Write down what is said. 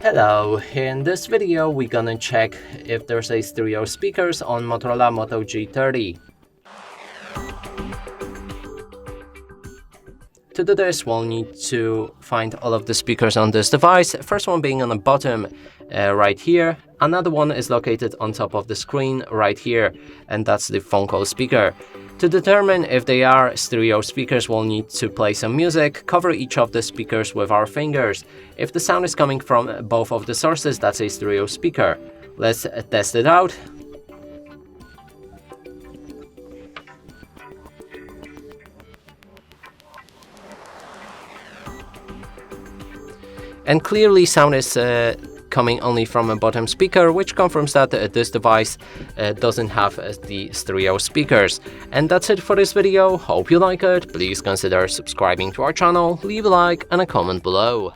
Hello, in this video we're gonna check if there's a stereo speakers on Motorola Moto G30. To do this, we'll need to find all of the speakers on this device, first one being on the bottom right here, another one is located on top of the screen right here, and that's the phone call speaker. To determine if they are stereo speakers, we'll need to play some music, cover each of the speakers with our fingers. If the sound is coming from both of the sources, that's a stereo speaker. Let's test it out. And clearly sound is coming only from a bottom speaker, which confirms that this device doesn't have the stereo speakers. And that's it for this video. Hope you like it. Please consider subscribing to our channel, leave a like and a comment below.